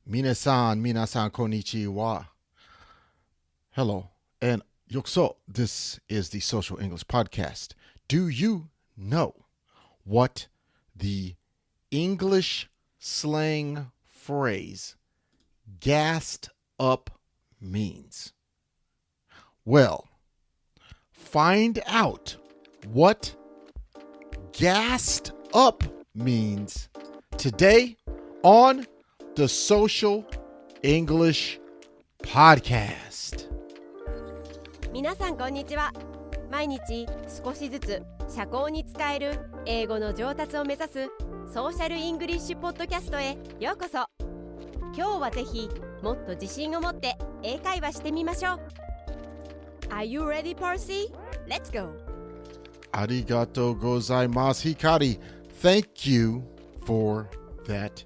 Minasan, konnichiwa. Hello, and yokso. This is the Social English Podcast. Do you know what the English slang phrase gassed up means? Well, find out what gassed up means today on the Social English Podcast. 皆さんこんにちは。毎日少しずつ社交に使える英語の上達を目指すソーシャルイングリッシュポッドキャストへようこそ。今日はぜひもっと自信を持って英会話してみましょう。Are you ready, Percy? Let's go. Arigato gozaimasu, Hikari. Thank you for that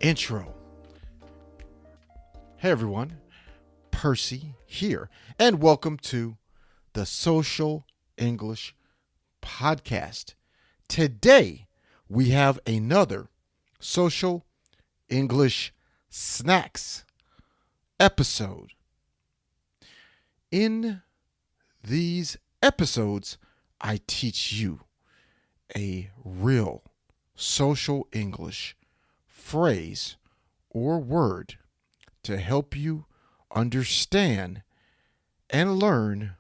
intro. Hey everyone, Percy here, and welcome to the Social English Podcast. Today, we have another Social English Snacks episode. In these episodes, I teach you a real social English phrase or word to help you understand and learn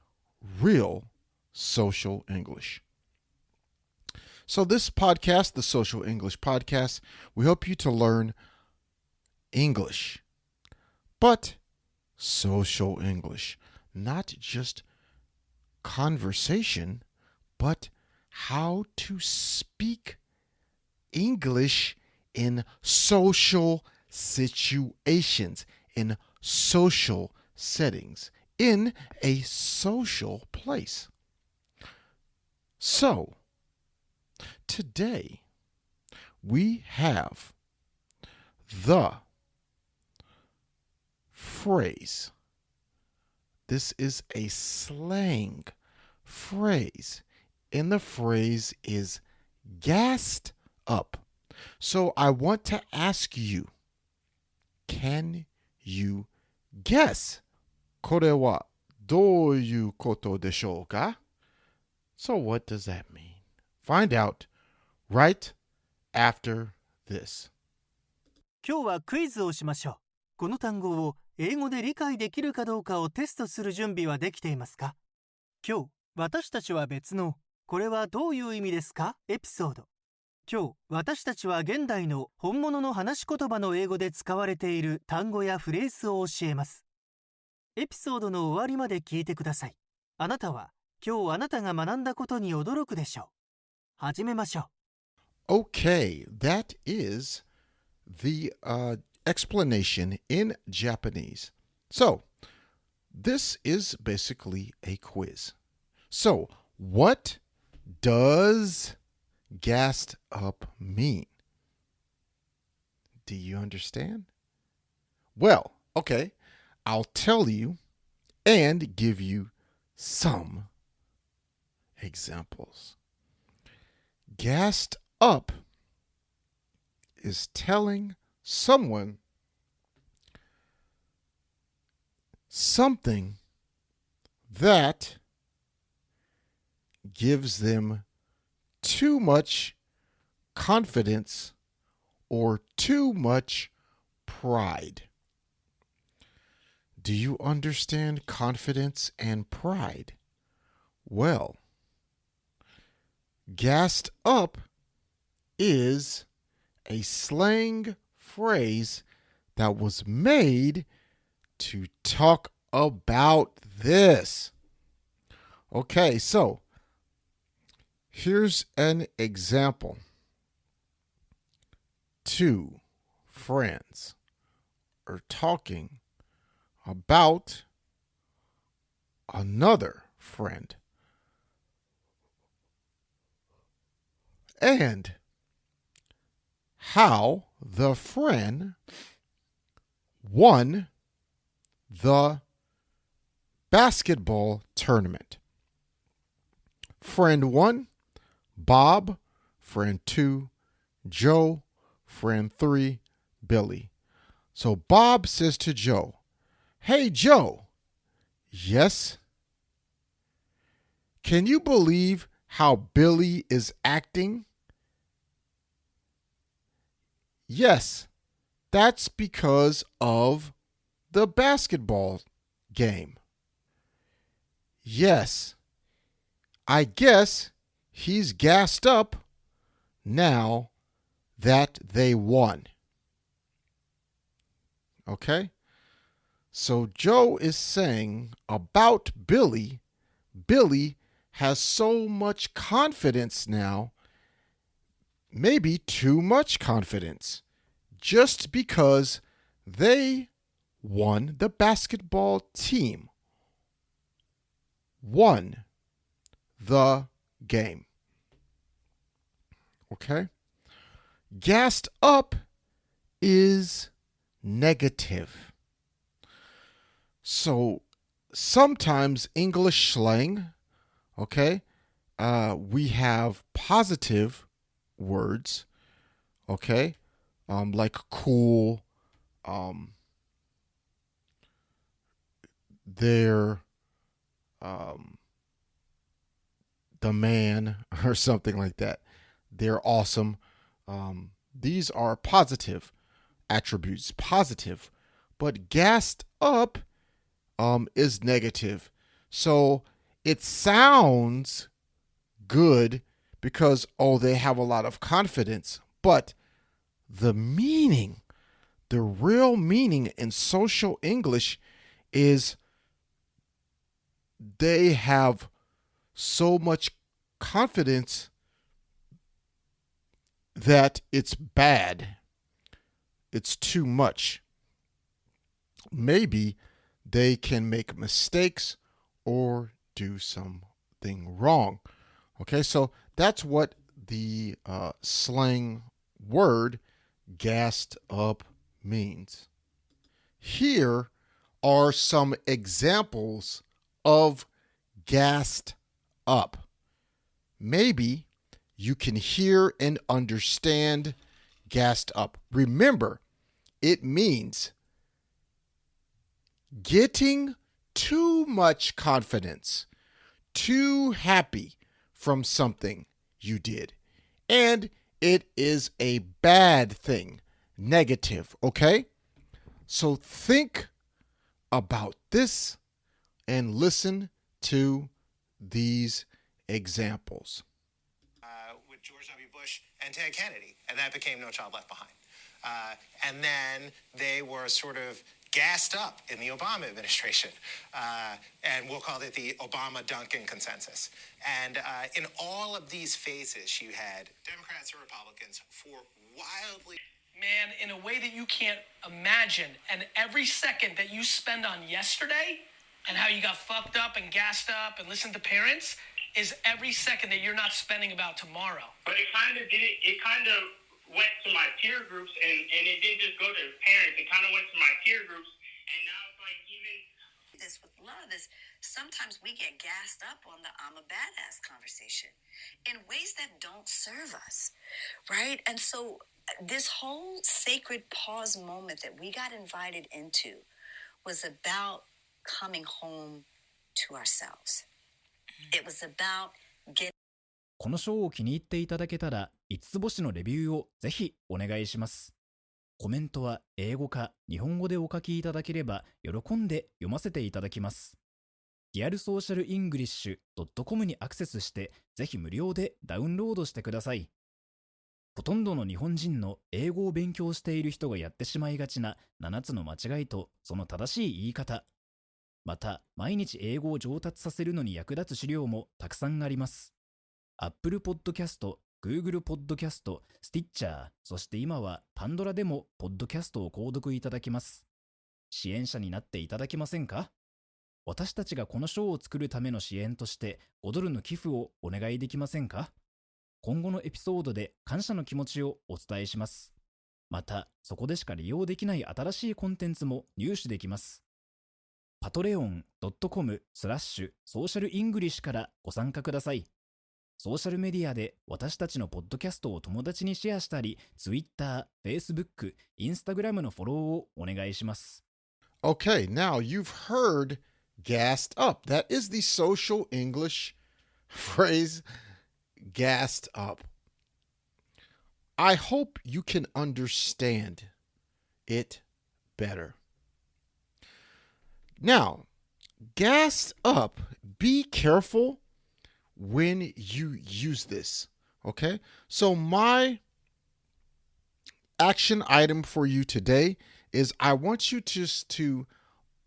real social English. So this podcast, the Social English Podcast, we help you to learn English, but social English, not just conversation, but how to speak English in social situations, in social settings, in a social place. So, today we have the phrase. This is a slang phrase, and the phrase is gassed up. So I want to ask you, can you guess? これはどういうことでしょうか? So what does that mean? Find out right after this. 今日はクイズをしましょう。この単語を英語で理解できるかどうかをテストする準備はできていますか？今日、私たちは別のこれはどういう意味ですか？エピソード。今日、私たちは現代の本物の話し言葉の英語で使われている単語やフレーズを教えます。エピソードの終わりまで聞いてください。あなたは今日あなたが学んだことに驚くでしょう。始めましょう。Okay, that is the explanation in Japanese. So, this is basically a quiz. So, what does gassed up mean? Do you understand? Well, okay, I'll tell you and give you some examples. Gassed up is telling someone something that gives them too much confidence or too much pride. Do you understand confidence and pride? Well, gassed up is a slang phrase that was made to talk about this. Okay, so here's an example. Two friends are talking about another friend. And how the friend won the basketball tournament. Friend 1, Bob. Friend 2, Joe. Friend 3, Billy. So Bob says to Joe, "Hey, Joe." "Yes." "Can you believe how Billy is acting?" "Yes, that's because of the basketball game." "Yes, I guess he's gassed up now that they won." Okay? So Joe is saying about Billy, Billy has so much confidence now, maybe too much confidence, just because they won, the basketball team won the game. Okay? Gassed up is negative. So sometimes English slang, okay, we have positive words, okay, like cool, they're the man or something like that. They're awesome. These are positive attributes, positive, but gassed up is negative. So it sounds good because, oh, they have a lot of confidence, but the meaning, the real meaning in social English is they have so much confidence that it's bad. It's too much. Maybe they can make mistakes or do something wrong. Okay, so that's what the slang word gassed up means. Here are some examples of gassed up. Maybe you can hear and understand gassed up. Remember, it means getting too much confidence, too happy from something you did. And it is a bad thing, negative, okay? So think about this and listen to these examples. With George W. Bush and Ted Kennedy, and that became No Child Left Behind. And then they were sort of gassed up in the Obama administration, and we'll call it the Obama-Duncan consensus. And in all of these phases, you had Democrats or Republicans for wildly... Man, in a way that you can't imagine, and every second that you spend on yesterday and how you got fucked up and gassed up and listened to parents is every second that you're not spending about tomorrow. But it kind of went to my peer groups, and it didn't just go to parents. It kind of went to my peer groups, and now it's like even... This with a lot of this, sometimes we get gassed up on the I'm a badass conversation in ways that don't serve us, right? And so this whole sacred pause moment that we got invited into was about coming home to ourselves. It was about getting... この章を気に入っていただけたら5つ星のレビューをぜひお願いします。コメントは英語か日本語でお書きいただければ喜んで読ませていただきます。リアルソーシャルイングリッシュ .com にアクセスしてぜひ無料でダウンロードしてください。ほとんどの日本人の英語を勉強している人がやってしまいがちな7つの間違いとその正しい言い方、また毎日英語を上達させるのに役立つ資料もたくさんあります。Apple Podcast、Google Podcast、Stitcher、そして今はパンドラでもポッドキャストを購読いただきます。支援者になっていただけませんか？私たちがこの賞を作るための支援として$5の寄付をお願いできませんか？今後のエピソードで感謝の気持ちをお伝えします。また、そこでしか利用できない新しいコンテンツも入手できます。patreon.com/socialenglish からご参加ください。ソーシャルメディアで私たちのポッドキャストを友達にシェアしたり、Twitter、Facebook、Instagram のフォローをお願いします。Okay, now you've heard gassed up. That is the social English phrase gassed up. I hope you can understand it better. Now, gassed up, be careful when you use this. Okay? So my action item for you today is I want you just to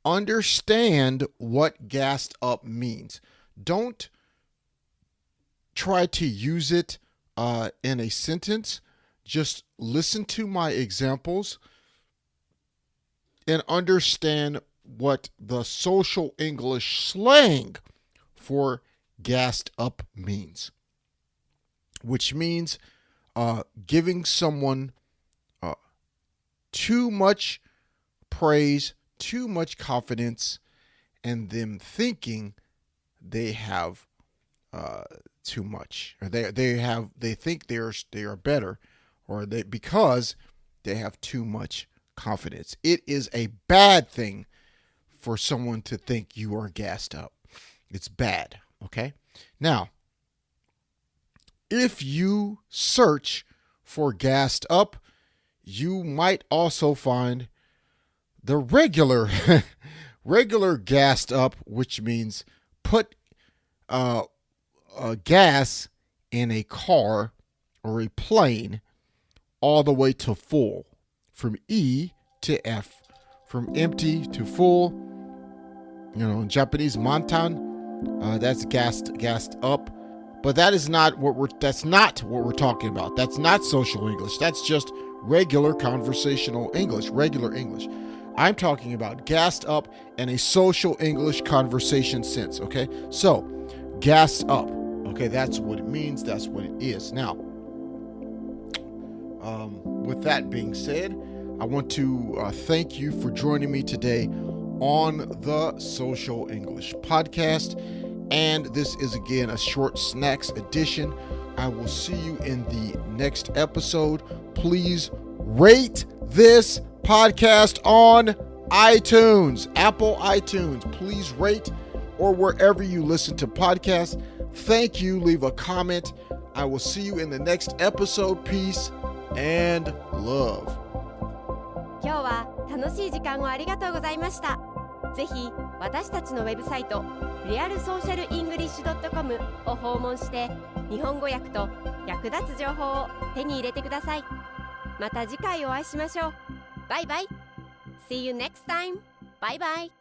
understand what gassed up means. Don't try to use it in a sentence. Just listen to my examples and understand what the social English slang for gassed up means, which means giving someone too much praise, too much confidence, and them thinking they have too much, or they think they are better, or because they have too much confidence. It is a bad thing for someone to think you are gassed up. It's bad, okay? Now, if you search for gassed up, you might also find the regular gassed up, which means put gas in a car or a plane all the way to full, from E to F, from empty to full. You know, in Japanese, mantan, that's gassed up, but that's not what we're talking about. That's not social English. That's just regular conversational English, regular English. I'm talking about gassed up in a social English conversation sense, okay? So, gassed up, okay, that's what it means, that's what it is. Now, with that being said, I want to thank you for joining me today on the Social English Podcast. And this is again a short snacks edition. I will see you in the next episode. Please rate this podcast on iTunes, Apple iTunes. Please rate, or wherever you listen to podcasts. Thank you. Leave a comment. I will see you in the next episode. Peace and love. 今日は楽しい時間をありがとうございました。ぜひ私たちのウェブサイト realsocialenglish.com を訪問して日本語訳と役立つ情報を手に入れてください。また次回お会いしましょう。バイバイ。See you next time. Bye bye.